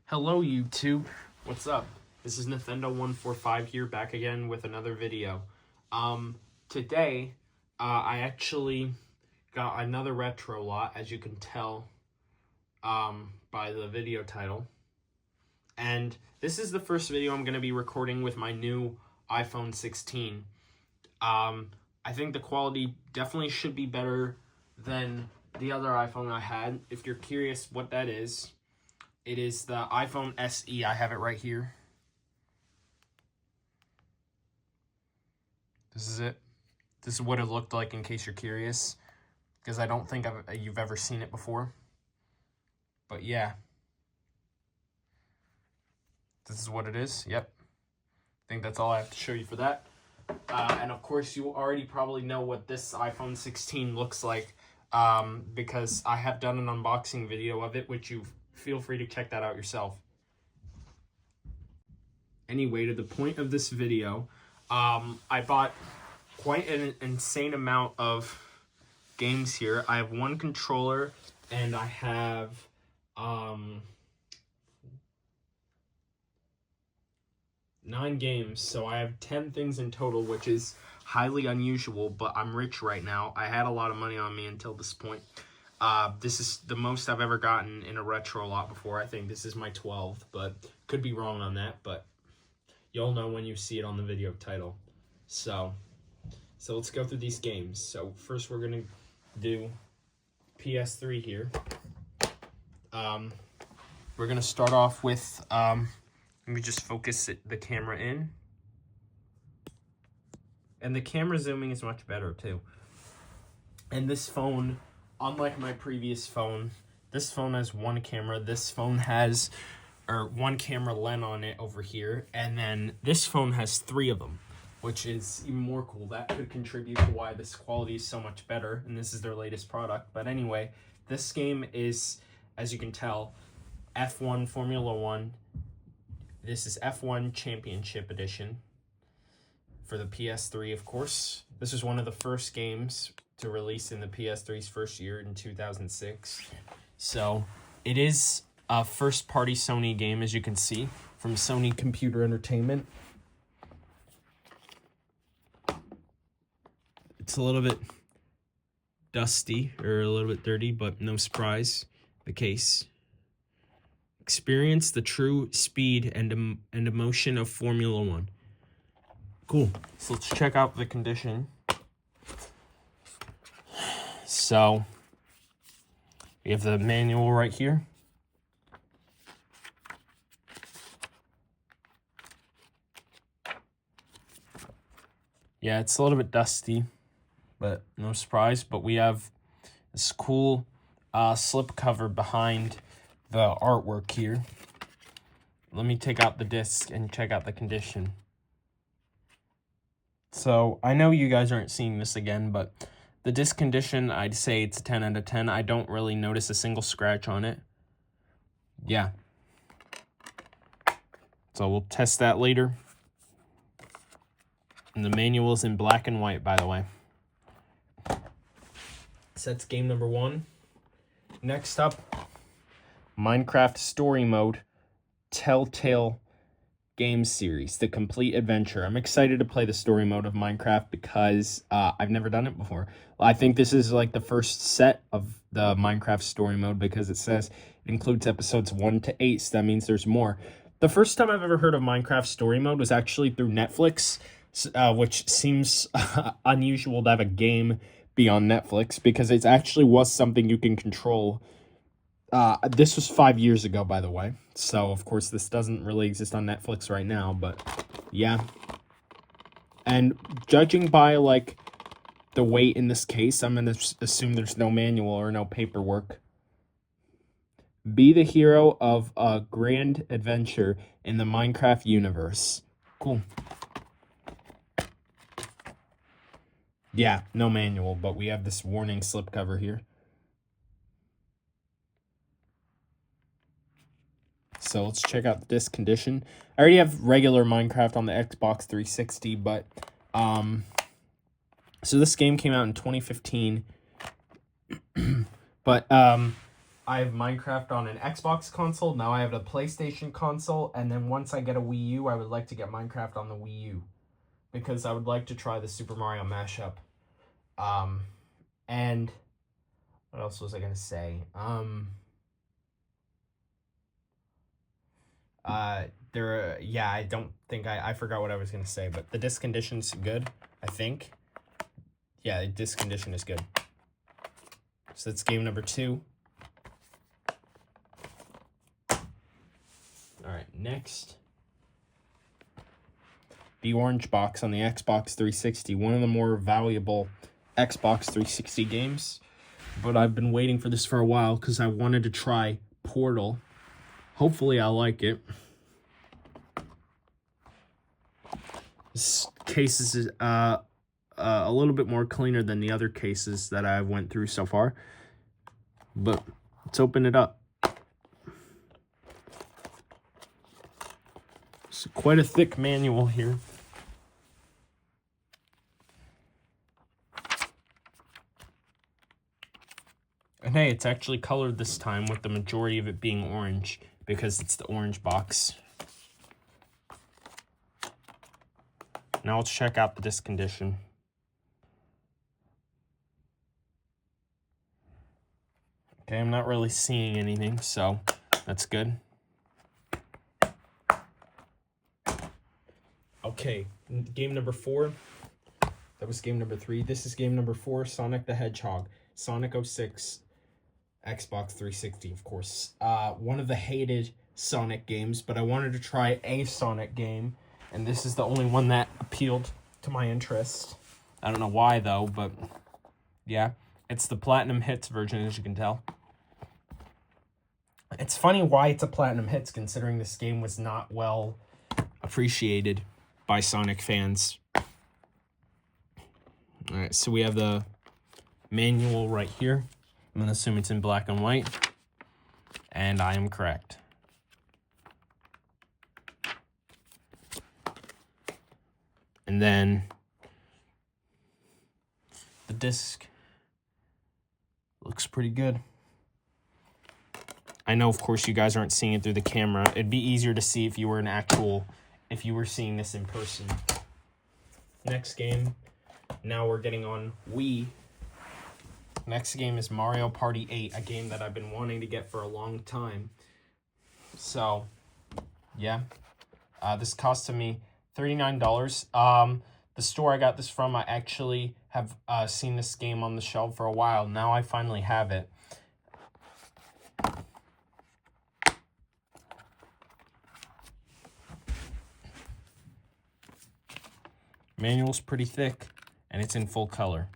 Hello YouTube, what's up? This is Nathendo145 here, back again with another video. Today, I actually got another retro lot, as you can tell by the video title. And this is the first video I'm going to be recording with my new iPhone 16. I think the quality definitely should be better than the other iPhone I had. If you're curious what that is, it is the iPhone SE. I have it right here. This is it. This is what it looked like in case you're curious, because I don't think you've ever seen it before. But yeah. This is what it is. Yep. I think that's all I have to show you for that. And of course, you already probably know what this iPhone 16 looks like, because I have done an unboxing video of it, which you feel free to check that out yourself. Anyway, to the point of this video, I bought quite an insane amount of games here. I have one controller, and I have 9 games, so I have 10 things in total, which is highly unusual, but I'm rich right now. I had a lot of money on me until this point. This is the most I've ever gotten in a retro lot before. I think this is my 12th, but could be wrong on that, but you'll know when you see it on the video title. So let's go through these games. So first we're gonna do PS3 here. We're gonna start off with, let me just focus the camera in. And the camera zooming is much better too. And this phone, unlike my previous phone, this phone has one camera. This phone has one camera lens on it over here. And then this phone has 3 of them, which is even more cool. That could contribute to why this quality is so much better. And this is their latest product. But anyway, this game is, as you can tell, F1 Formula 1. This is F1 Championship Edition for the PS3, of course. This is one of the first games to release in the PS3's first year in 2006. So it is a first-party Sony game, as you can see, from Sony Computer Entertainment. It's a little bit dusty, or a little bit dirty, but no surprise, the case. Experience the true speed and emotion of Formula 1. Cool. So let's check out the condition. So we have the manual right here. Yeah, it's a little bit dusty, but no surprise. But we have this cool slip cover behind the artwork here. Let me take out the disc and check out the condition. So I know you guys aren't seeing this again, but the disc condition, I'd say it's a 10 out of 10. I don't really notice a single scratch on it. Yeah. So we'll test that later. And the manual is in black and white, by the way. So that's game number 1. Next up, Minecraft Story Mode, Telltale Game Series, The Complete Adventure. I'm excited to play the story mode of Minecraft because I've never done it before. I think this is like the first set of the Minecraft story mode because it says it includes episodes 1 to 8, so that means there's more. The first time I've ever heard of Minecraft story mode was actually through Netflix, which seems unusual to have a game be on Netflix because it actually was something you can control. This was 5 years ago, by the way. So, of course, this doesn't really exist on Netflix right now, but yeah. And judging by, like, the weight in this case, I'm going to assume there's no manual or no paperwork. Be the hero of a grand adventure in the Minecraft universe. Cool. Yeah, no manual, but we have this warning slipcover here. So let's check out the disc condition. I already have regular Minecraft on the Xbox 360, but so this game came out in 2015. But I have Minecraft on an Xbox console. Now I have a PlayStation console. And then once I get a Wii U, I would like to get Minecraft on the Wii U. Because I would like to try the Super Mario mashup. And what else was I going to say? I don't think I forgot what I was going to say, but the disc condition's good, I think. Yeah, the disc condition is good. So that's game number 2. All right, next. The orange box on the Xbox 360, one of the more valuable Xbox 360 games. But I've been waiting for this for a while because I wanted to try Portal. Hopefully I'll like it. This case is a little bit more cleaner than the other cases that I went through so far. But let's open it up. It's quite a thick manual here. And hey, it's actually colored this time with the majority of it being orange because it's the orange box. Now let's check out the disc condition. Okay, I'm not really seeing anything, so that's good. Okay, game number 4. That was game number 3. This is game number 4, Sonic the Hedgehog. Sonic 06, Xbox 360, of course. One of the hated Sonic games, but I wanted to try a Sonic game, and this is the only one that appealed to my interest. I don't know why, though, but yeah. It's the Platinum Hits version, as you can tell. It's funny why it's a Platinum Hits, considering this game was not well appreciated by Sonic fans. Alright, so we have the manual right here. I'm going to assume it's in black and white. And I am correct. And then the disc looks pretty good. I know, of course, you guys aren't seeing it through the camera. It'd be easier to see if you were if you were seeing this in person. Next game. Now we're getting on Wii. Next game is Mario Party 8, a game that I've been wanting to get for a long time. So, yeah. This costed me $39. The store I got this from, I actually have seen this game on the shelf for a while. Now I finally have it. Manual's pretty thick, and it's in full color.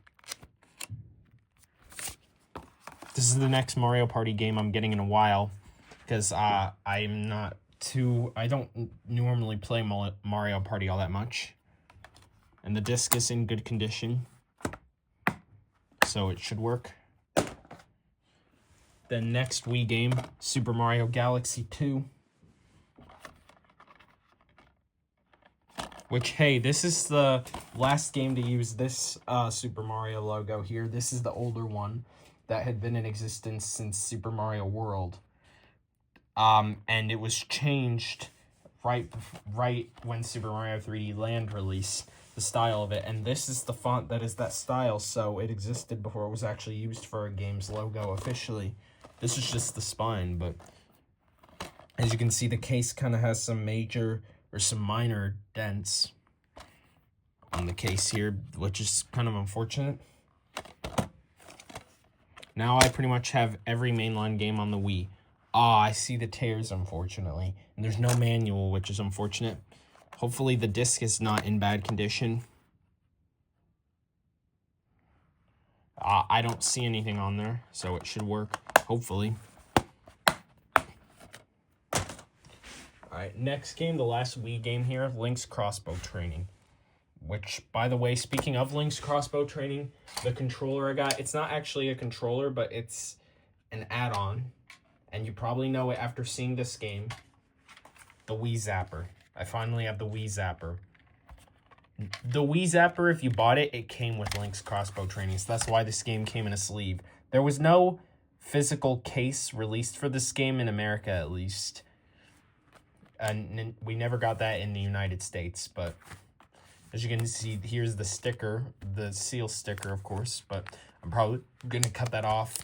This is the next Mario Party game I'm getting in a while, because I don't normally play Mario Party all that much. And the disc is in good condition, so it should work. The next Wii game, Super Mario Galaxy 2. Which, hey, this is the last game to use this Super Mario logo here. This is the older one that had been in existence since Super Mario World. And it was changed right when Super Mario 3D Land released, the style of it. And this is the font that is that style, so it existed before it was actually used for a game's logo officially. This is just the spine, but as you can see, the case kind of has some minor dents on the case here, which is kind of unfortunate. Now I pretty much have every mainline game on the Wii. I see the tears, unfortunately. And there's no manual, which is unfortunate. Hopefully the disc is not in bad condition. I don't see anything on there, so it should work, hopefully. Alright, next game, the last Wii game here, Link's Crossbow Training. Which, by the way, speaking of Link's Crossbow Training, the controller I got, it's not actually a controller, but it's an add-on. And you probably know it after seeing this game. The Wii Zapper. I finally have the Wii Zapper. The Wii Zapper, if you bought it, it came with Link's Crossbow Training, so that's why this game came in a sleeve. There was no physical case released for this game in America, at least. And we never got that in the United States, but as you can see, here's the sticker, the seal sticker, of course, but I'm probably going to cut that off.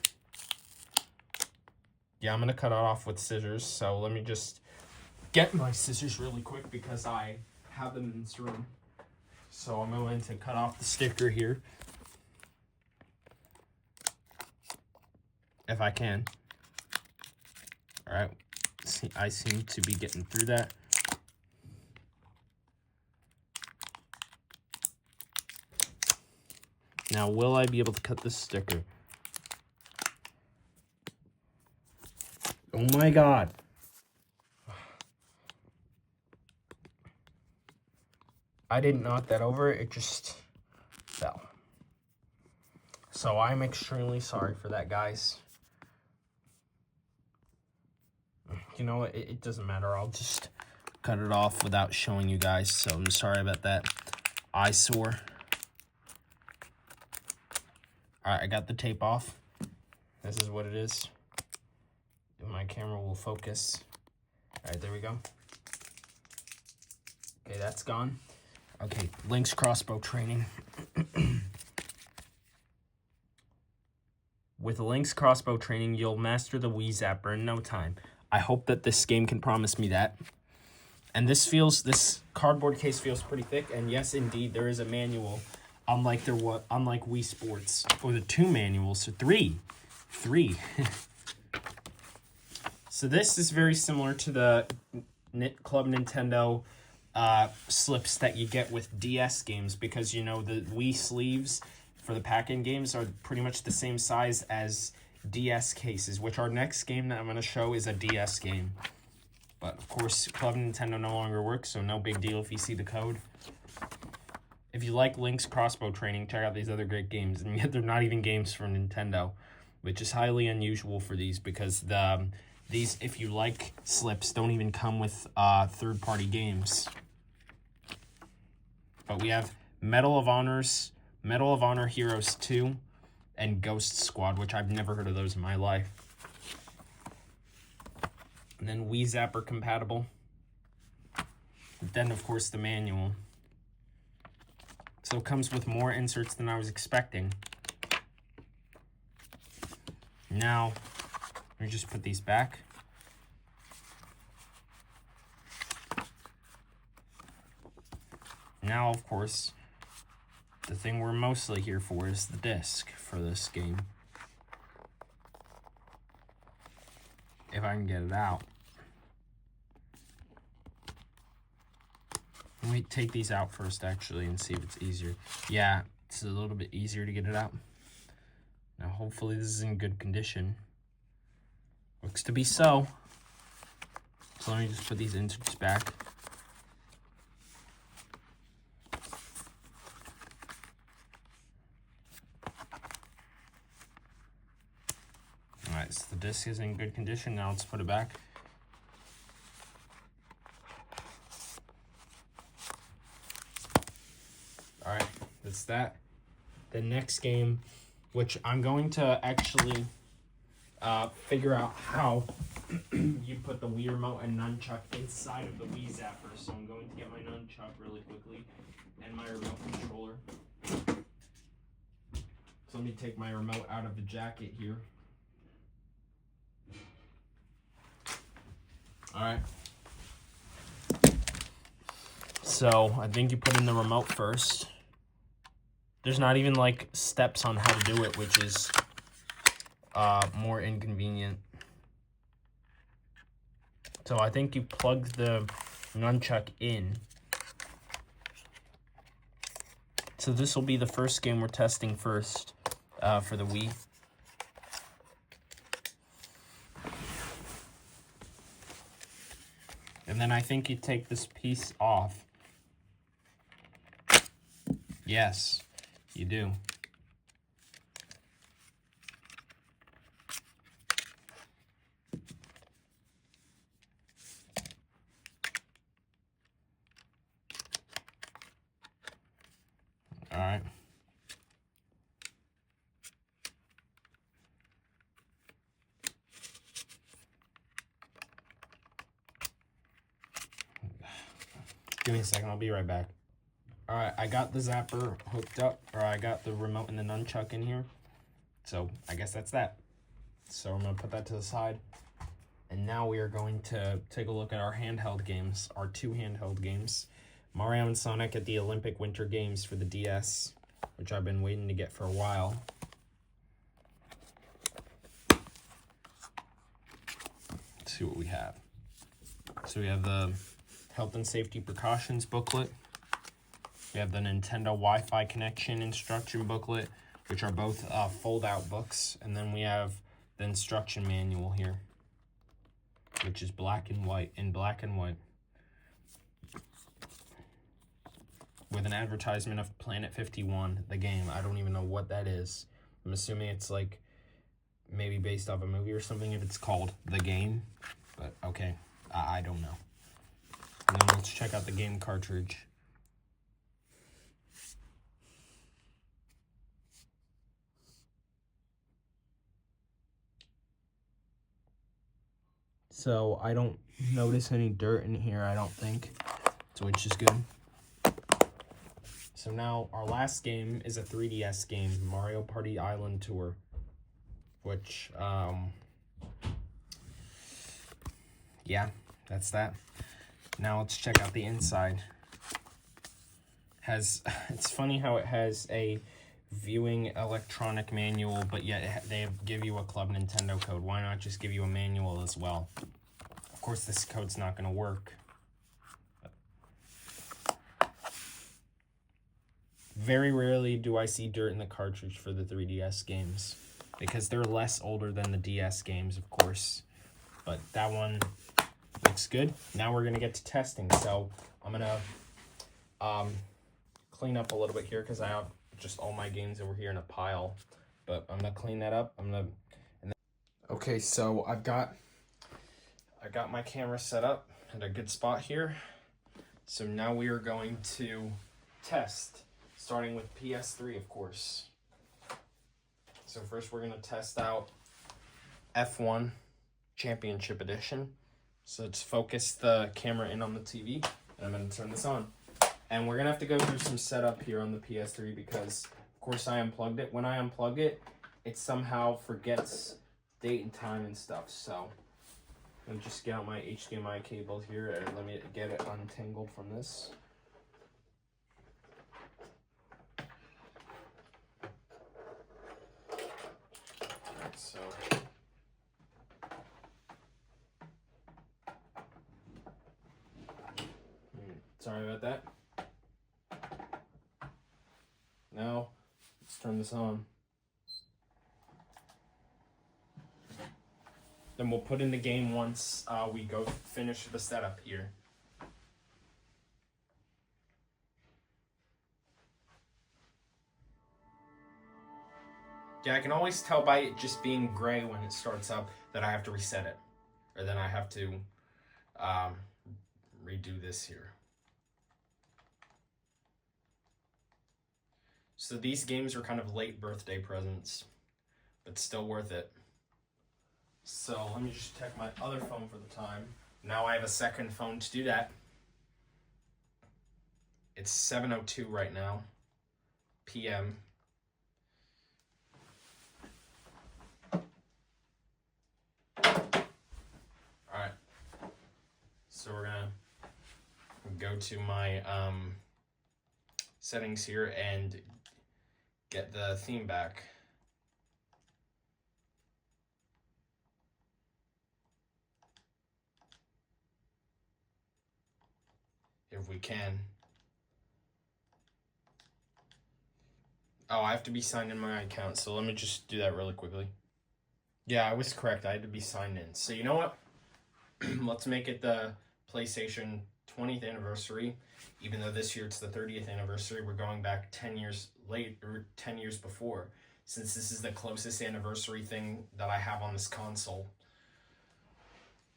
Yeah, I'm going to cut it off with scissors, so let me just get my scissors really quick because I have them in this room. So I'm going to cut off the sticker here, if I can. All right, I seem to be getting through that. Now, will I be able to cut this sticker? Oh my God. I didn't knock that over, it just fell. So I'm extremely sorry for that, guys. You know what, it doesn't matter. I'll just cut it off without showing you guys. So I'm sorry about that eyesore. All right, I got the tape off. This is what it is. If my camera will focus. All right, there we go. Okay, that's gone. Okay, Link's crossbow training. With Link's crossbow training, you'll master the Wii Zapper in no time. I hope that this game can promise me that. And this cardboard case feels pretty thick. And yes, indeed, there is a manual. Unlike Wii Sports, or the 2 manuals, so 3. So this is very similar to the Club Nintendo slips that you get with DS games, because you know the Wii sleeves for the pack-in games are pretty much the same size as DS cases, which our next game that I'm going to show is a DS game. But of course, Club Nintendo no longer works, so no big deal if you see the code. If you like Link's crossbow training, check out these other great games. And yet they're not even games from Nintendo, which is highly unusual for these, because these, if you like slips, don't even come with third-party games. But we have Medal of Honor Heroes 2, and Ghost Squad, which I've never heard of those in my life. And then Wii Zapper compatible. But then, of course, the manual. So it comes with more inserts than I was expecting. Now, let me just put these back. Now, of course, the thing we're mostly here for is the disc for this game. If I can get it out. Let me take these out first, actually, and see if it's easier. Yeah, it's a little bit easier to get it out. Now, hopefully this is in good condition. Looks to be so. So let me just put these inserts back. Alright, so the disc is in good condition. Now let's put it back. Alright, that's that. The next game, which I'm going to actually figure out how you put the Wii remote and nunchuck inside of the Wii Zapper. So I'm going to get my nunchuck really quickly and my remote controller. So let me take my remote out of the jacket here. Alright. So I think you put in the remote first. There's not even like steps on how to do it, which is more inconvenient. So I think you plug the nunchuck in. So this will be the first game we're testing first for the Wii. And then I think you take this piece off. Yes, you do. All right. Give me a second, I'll be right back. Alright, I got the zapper hooked up, or I got the remote and the nunchuck in here. So, I guess that's that. So, I'm going to put that to the side. And now we are going to take a look at our handheld games, our 2 handheld games. Mario and Sonic at the Olympic Winter Games for the DS, which I've been waiting to get for a while. Let's see what we have. So we have the Health and Safety Precautions booklet. We have the Nintendo Wi-Fi connection instruction booklet, which are both fold-out books. And then we have the instruction manual here, which is black and white, with an advertisement of Planet 51, the game. I don't even know what that is. I'm assuming it's like maybe based off a movie or something if it's called The Game. But okay, I don't know. And then let's check out the game cartridge. So I don't notice any dirt in here, I don't think. So which is good. So now our last game is a 3DS game, Mario Party Island Tour, which, yeah, that's that. Now let's check out the inside. It's funny how it has a viewing electronic manual, but yet they give you a Club Nintendo code. Why not just give you a manual as well? Of course, this code's not going to work. Very rarely do I see dirt in the cartridge for the 3DS games, because they're less older than the DS games, of course. But that one looks good. Now we're going to get to testing. So I'm going to clean up a little bit here because I have just all my games over here in a pile. But I'm going to clean that up. Okay, so I got my camera set up at a good spot here. So now we are going to test, starting with PS3, of course. So first we're going to test out F1 Championship Edition. So let's focus the camera in on the TV, and I'm going to turn this on. And we're going to have to go through some setup here on the PS3 because, of course, I unplugged it. When I unplug it, it somehow forgets date and time and stuff. So I'm just get out my HDMI cable here and let me get it untangled from this. So sorry about that. Now let's turn this on. Then we'll put in the game once we go finish the setup here. Yeah, I can always tell by it just being gray when it starts up that I have to reset it. Or then I have to redo this here. So these games are kind of late birthday presents, but still worth it. So let me just check my other phone for the time. Now I have a second phone to do that. It's 7:02 right now, p.m. Alright, so we're gonna go to my settings here and get the theme back. If we can. Oh, I have to be signed in my account, so let me just do that really quickly. Yeah, I was correct. I had to be signed in. So you know what? Let's make it the PlayStation 20th anniversary. Even though this year it's the 30th anniversary, we're going back 10 years late, or 10 years before, since this is the closest anniversary thing that I have on this console.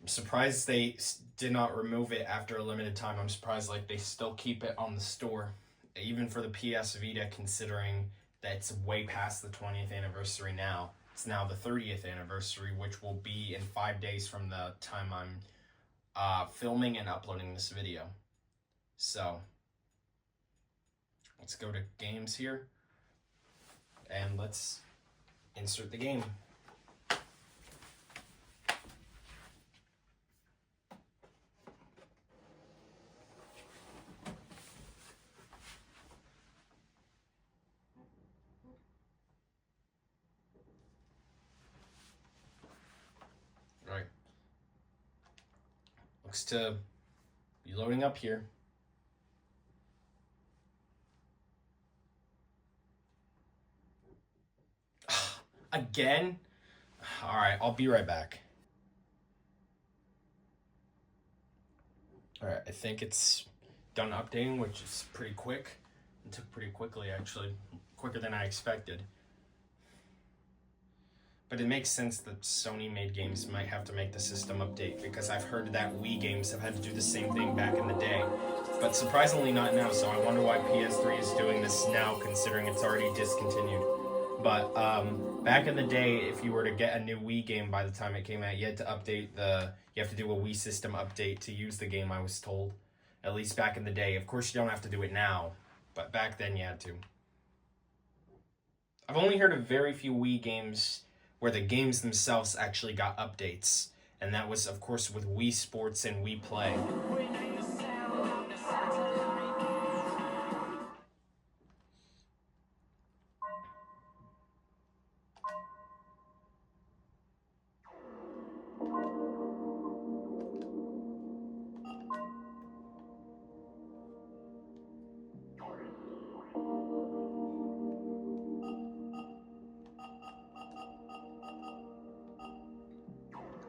I'm surprised they did not remove it after a limited time. I'm surprised like they still keep it on the store, even for the PS Vita, considering that it's way past the 20th anniversary now. It's now the 30th anniversary, which will be in 5 days from the time I'm filming and uploading this video. So let's go to games here, and let's insert the game. Right. Looks to be loading up here. Again? All right, I'll be right back. All right, I think it's done updating, which is pretty quick. It took pretty quickly, actually. Quicker than I expected. But it makes sense that Sony-made games might have to make the system update, because I've heard that Wii games have had to do the same thing back in the day. But surprisingly not now, so I wonder why PS3 is doing this now, considering it's already discontinued. But back in the day, if you were to get a new Wii game by the time it came out, you had to update you have to do a Wii system update to use the game, I was told. At least back in the day. Of course, you don't have to do it now, but back then you had to. I've only heard of very few Wii games where the games themselves actually got updates. And that was, of course, with Wii Sports and Wii Play.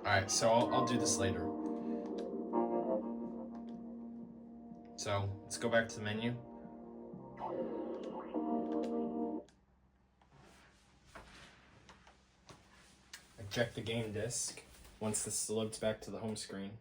Alright, so I'll do this later. So, let's go back to the menu. I check the game disc once this loads back to the home screen.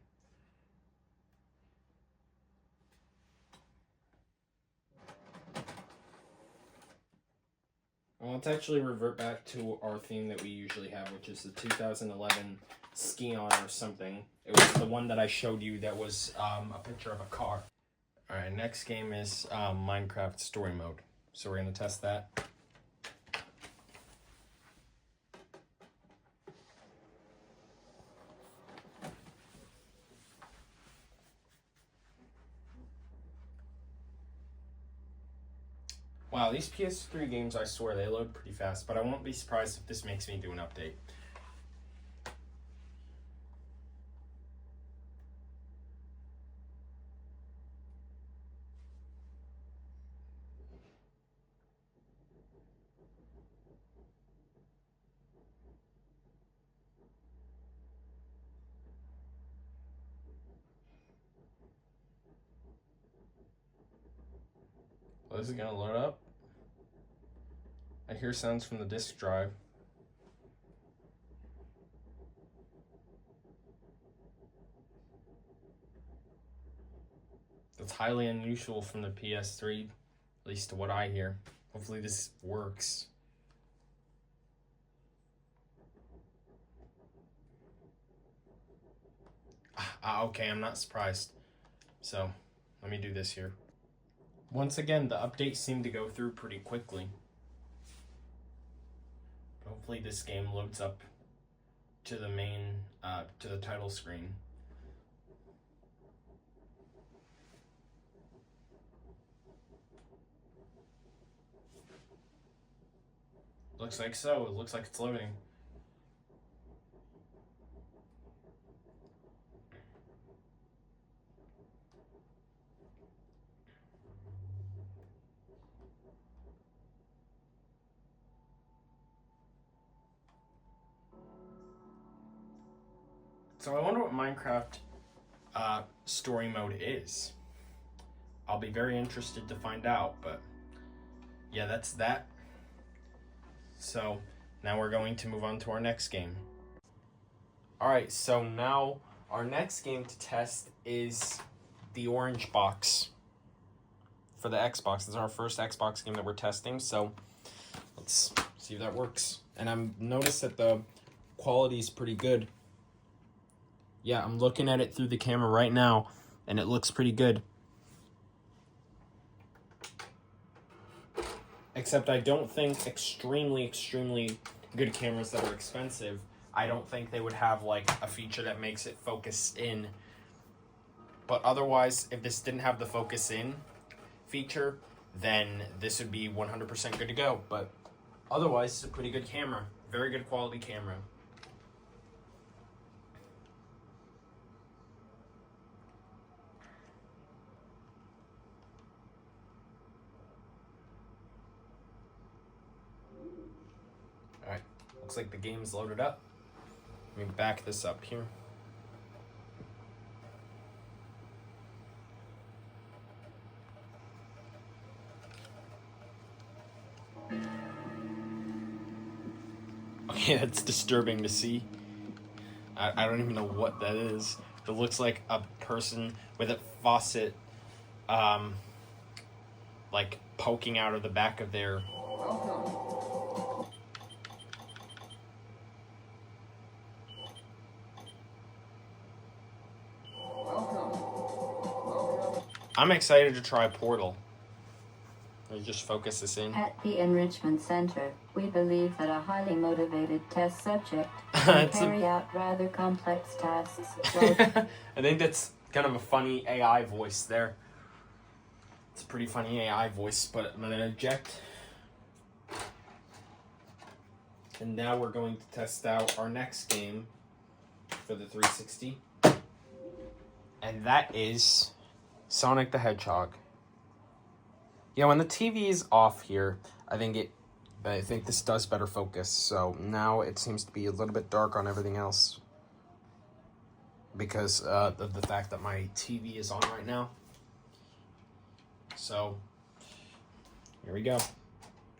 Well, let's actually revert back to our theme that we usually have, which is the 2011 Ski-On or something. It was the one that I showed you that was a picture of a car. Alright, next game is Minecraft Story Mode. So we're going to test that. Wow, these PS3 games, I swear, they load pretty fast, but I won't be surprised if this makes me do an update. Well, is it going to load up? I hear sounds from the disk drive. That's highly unusual from the PS3, at least to what I hear. Hopefully this works. Okay, I'm not surprised. So, let me do this here. Once again, the updates seem to go through pretty quickly. Hopefully this game loads up to the main, to the title screen. Looks like so. It looks like it's loading. So I wonder what Minecraft story mode is. I'll be very interested to find out, but yeah, that's that. So now we're going to move on to our next game. Alright, so now our next game to test is the Orange Box for the Xbox. This is our first Xbox game that we're testing, so let's see if that works. And I've noticed that the quality is pretty good. Yeah, I'm looking at it through the camera right now, and it looks pretty good. Except I don't think extremely good cameras that are expensive, I don't think they would have like a feature that makes it focus in. But otherwise, if this didn't have the focus in feature, then this would be 100% good to go. But otherwise, it's a pretty good camera. Very good quality camera. Alright, looks like the game's loaded up. Let me back this up here. Okay, that's disturbing to see. I don't even know what that is. It looks like a person with a faucet, like poking out of the back of their... I'm excited to try Portal. Let me just focus this in. At the Enrichment Center, we believe that a highly motivated test subject can carry out rather complex tasks. I think that's kind of a funny AI voice there. It's a pretty funny AI voice, but I'm going to eject. And now we're going to test out our next game for the 360. And that is Sonic the Hedgehog. Yeah, when the TV is off here, I think this does better focus. So now it seems to be a little bit dark on everything else because of the fact that my TV is on right now. So here we go.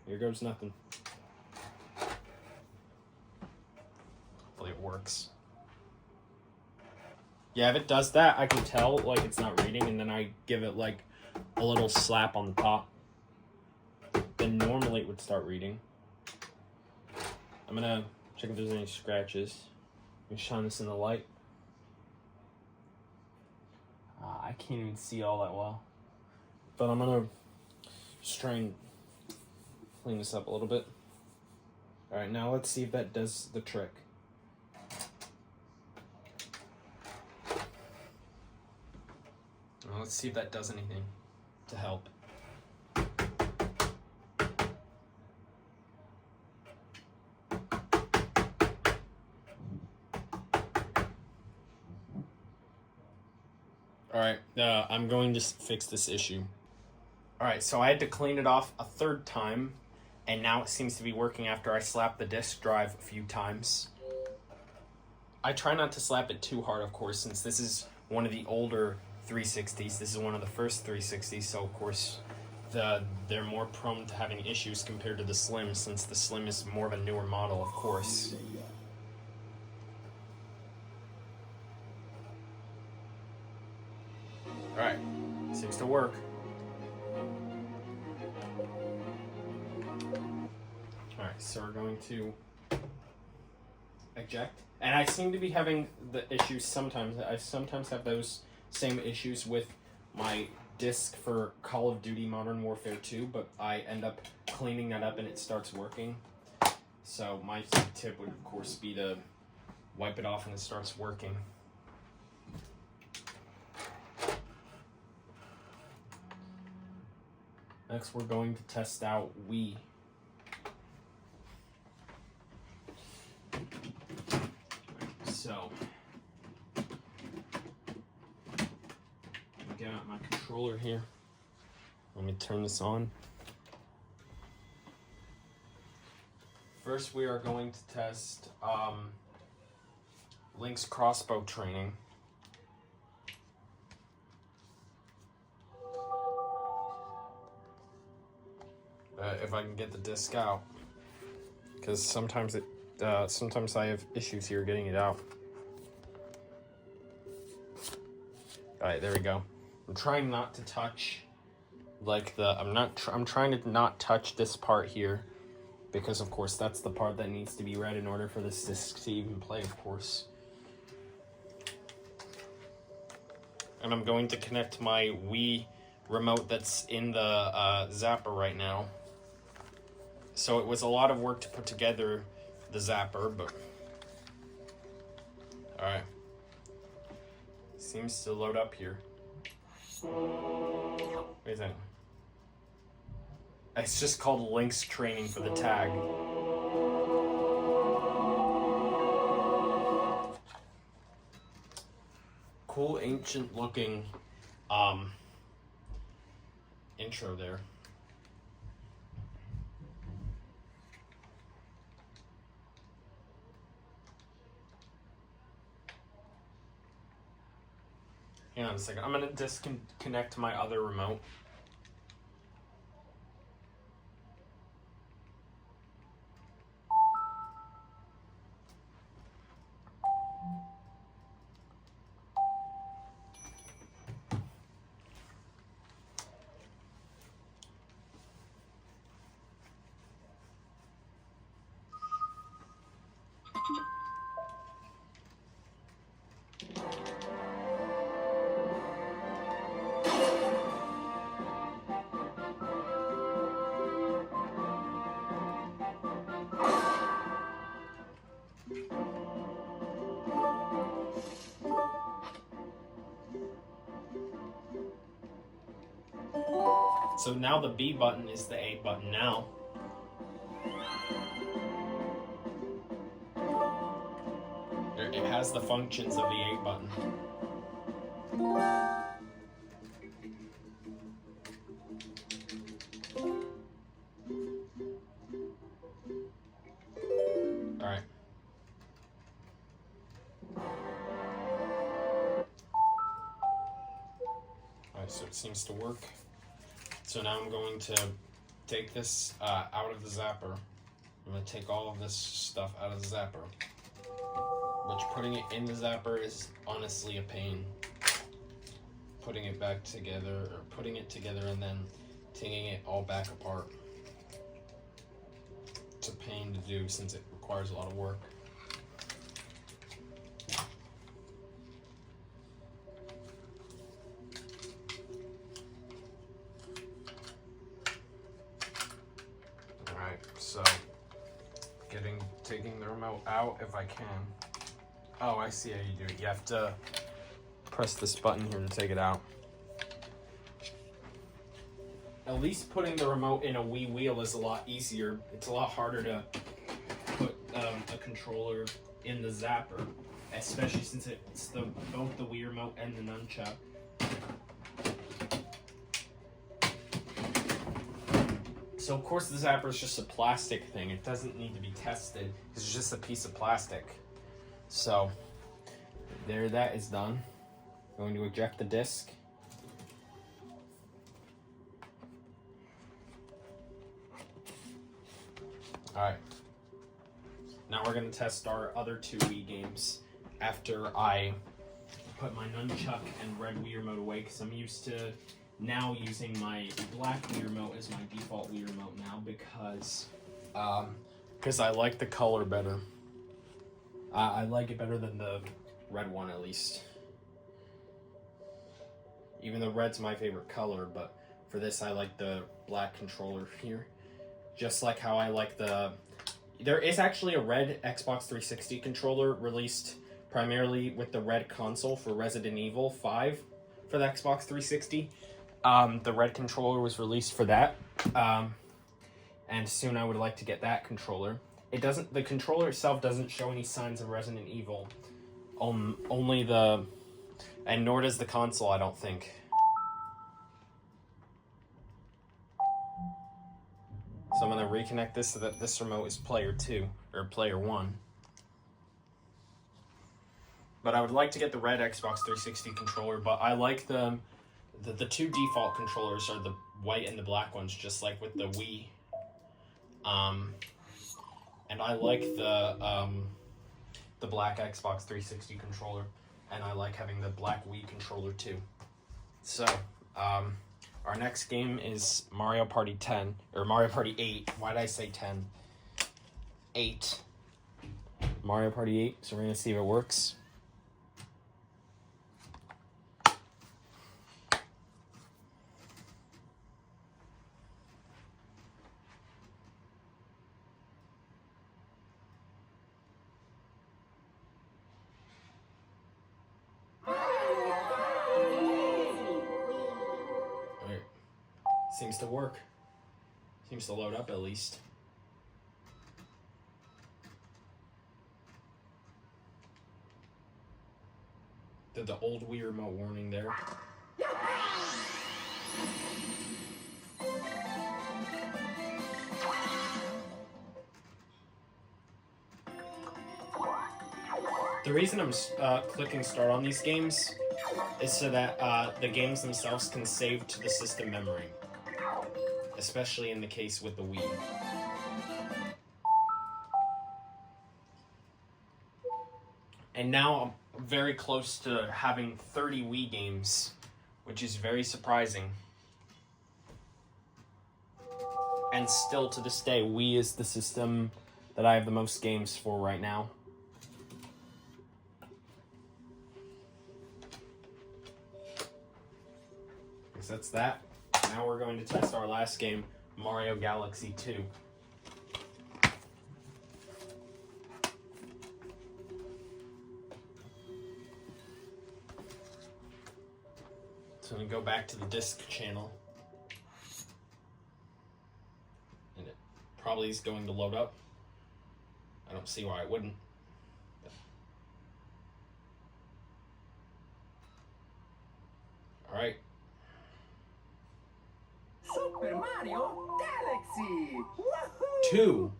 Here goes nothing. Hopefully it works. Yeah, if it does that, I can tell like it's not reading, and then I give it like a little slap on the top. Then normally it would start reading. I'm gonna check if there's any scratches. Let me shine this in the light. I can't even see all that well. But I'm gonna just try and clean this up a little bit. Alright, now let's see if that does the trick. Let's see if that does anything to help. Alright, I'm going to fix this issue. Alright, so I had to clean it off a third time, and now it seems to be working after I slapped the disk drive a few times. I try not to slap it too hard, of course, since this is one of the older 360s. This is one of the first 360s, so of course they're more prone to having issues compared to the Slim, since the Slim is more of a newer model, of course. Alright, seems to work. Alright, so we're going to eject. And I seem to be having the issues sometimes. I sometimes have those same issues with my disc for Call of Duty Modern Warfare 2, but I end up cleaning that up and it starts working. So my tip would, of course, be to wipe it off and it starts working. Next, we're going to test out Wii. So, get out my controller here. Let me turn this on. First, we are going to test Link's crossbow training. If I can get the disc out, because sometimes I have issues here getting it out. All right, there we go. I'm trying not to touch, like I'm trying to not touch this part here, because of course that's the part that needs to be read in order for this disc to even play, of course. And I'm going to connect my Wii remote that's in the zapper right now. So it was a lot of work to put together the zapper, but... Alright. Seems to load up here. Wait a second. It's just called Link's training for the tag. Cool ancient looking intro there. Hang on a second. I'm gonna disconnect my other remote. So now the B button is the A button now. It has the functions of the A button. Alright. Alright, so it seems to work. So now I'm going to take this out of the zapper. I'm going to take all of this stuff out of the zapper. Which putting it in the zapper is honestly a pain. Putting it back together, or putting it together and then taking it all back apart. It's a pain to do since it requires a lot of work. So, taking the remote out if I can. Oh, I see how you do it. You have to press this button here to take it out. At least putting the remote in a Wii wheel is a lot easier. It's a lot harder to put a controller in the zapper, especially since it's both the Wii remote and the nunchuck. So of course the zapper is just a plastic thing. It doesn't need to be tested. It's just a piece of plastic. So there, that is done. I'm going to eject the disc. Alright. Now we're going to test our other two Wii games after I put my nunchuck and red Wii remote away, because I'm used to now using my black Wii remote as my default Wii remote now because I like the color better. I like it better than the red one, at least. Even though red's my favorite color, but for this I like the black controller here. Just like how I like there is actually a red Xbox 360 controller released primarily with the red console for Resident Evil 5 for the Xbox 360. The red controller was released for that, and soon I would like to get that controller. The controller itself doesn't show any signs of Resident Evil, only and nor does the console, I don't think. So I'm gonna reconnect this so that this remote is player 2, or player 1. But I would like to get the red Xbox 360 controller, but I like the two default controllers are the white and the black ones, just like with the Wii. And I like the black Xbox 360 controller, and I like having the black Wii controller too. So, our next game is Mario Party 10, or Mario Party 8. Why did I say 10? 8. Mario Party 8, so we're gonna see if it works. Seems to work. Seems to load up at least. Did the old Wii remote warning there. The reason I'm clicking start on these games is so that the games themselves can save to the system memory. Especially in the case with the Wii. And now I'm very close to having 30 Wii games, which is very surprising. And still to this day, Wii is the system that I have the most games for right now. So that's that. Now we're going to test our last game, Mario Galaxy 2. So I'm going to go back to the disc channel. And it probably is going to load up. I don't see why it wouldn't. Alright. Super Mario Galaxy! Woohoo! 2.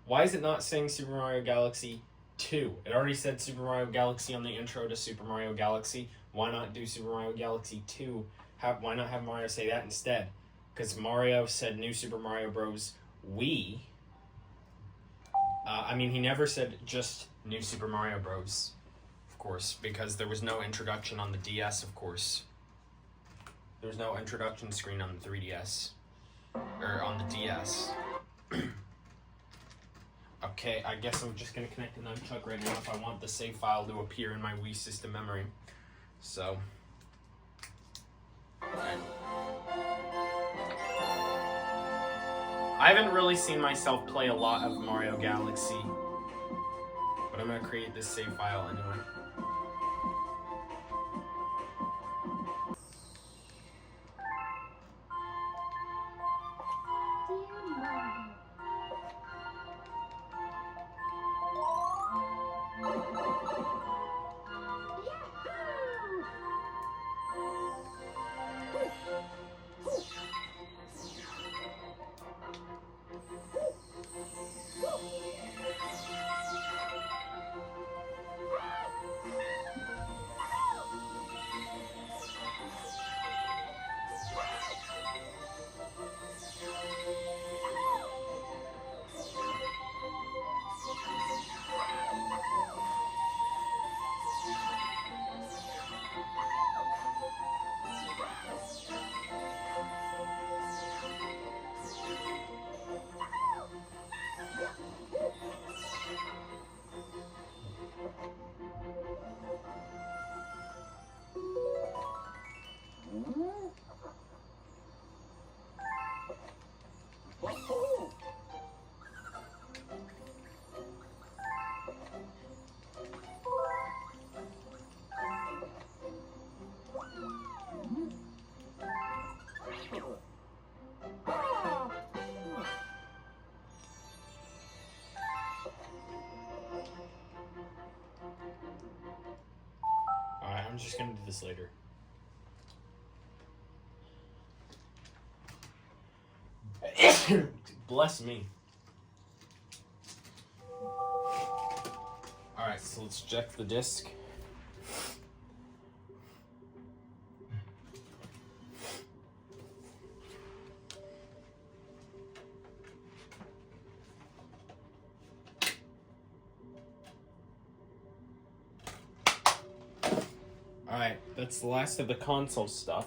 Why is it not saying Super Mario Galaxy 2? It already said Super Mario Galaxy on the intro to Super Mario Galaxy. Why not do Super Mario Galaxy 2? Why not have Mario say that instead? Because Mario said New Super Mario Bros. Wii. I mean, he never said just New Super Mario Bros. Of course, because there was no introduction on the DS, of course. There was no introduction screen on the 3DS. Or on the DS. Okay, I guess I'm just going to connect an nunchuck right now if I want the save file to appear in my Wii system memory. So. Alright. I haven't really seen myself play a lot of Mario Galaxy. But I'm going to create this save file anyway. I'm just gonna do this later. Bless me. Alright, so let's check the disc. Alright, that's the last of the console stuff.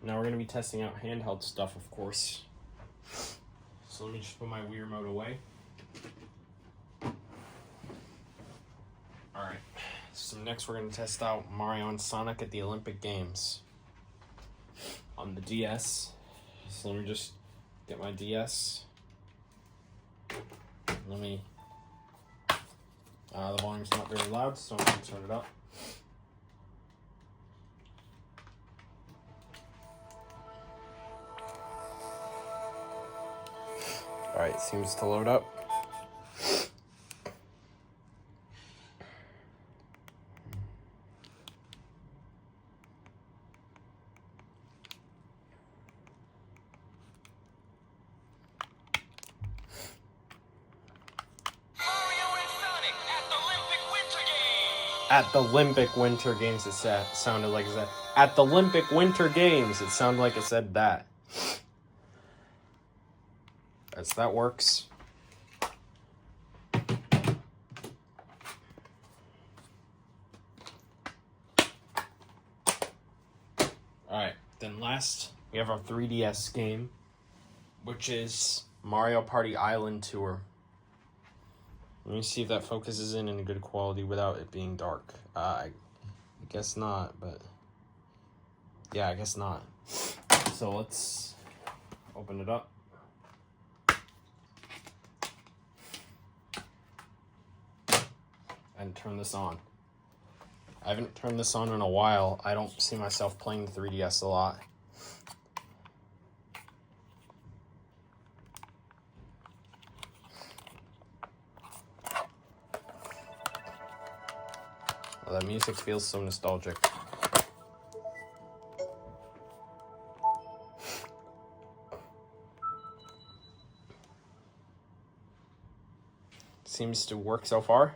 Now we're going to be testing out handheld stuff, of course. So let me just put my Wii remote away. Alright, so next we're going to test out Mario and Sonic at the Olympic Games on the DS. So let me just get my DS. Let me... the volume's not very loud, so I'm going to turn it up. Alright, seems to load up. At the Olympic Winter Games, it sounded like it said. At the Olympic Winter Games, it sounded like it said that. As that works. Alright, then last, we have our 3DS game, which is Mario Party Island Tour. Let me see if that focuses in good quality without it being dark. I guess not, but yeah, I guess not. So let's open it up. And turn this on. I haven't turned this on in a while. I don't see myself playing the 3DS a lot. Oh, that music feels so nostalgic. Seems to work so far.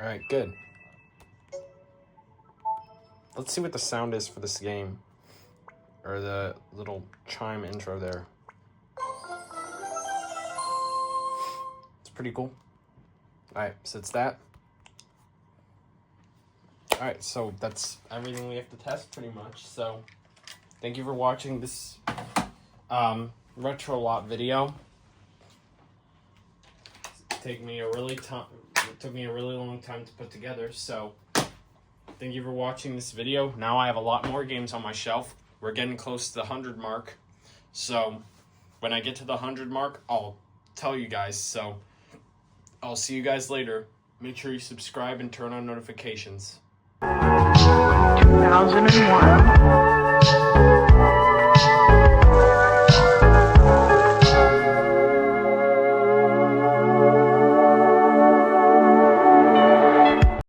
All right, good. Let's see what the sound is for this game. Or the little chime intro there. It's pretty cool. Alright, so it's that. Alright, so that's everything we have to test pretty much. So, thank you for watching this retro lot video. It took me a really long time to put together, so thank you for watching this video. Now I have a lot more games on my shelf. We're getting close to the 100 mark. So when I get to the 100 mark, I'll tell you guys. So I'll see you guys later. Make sure you subscribe and turn on notifications. 2001.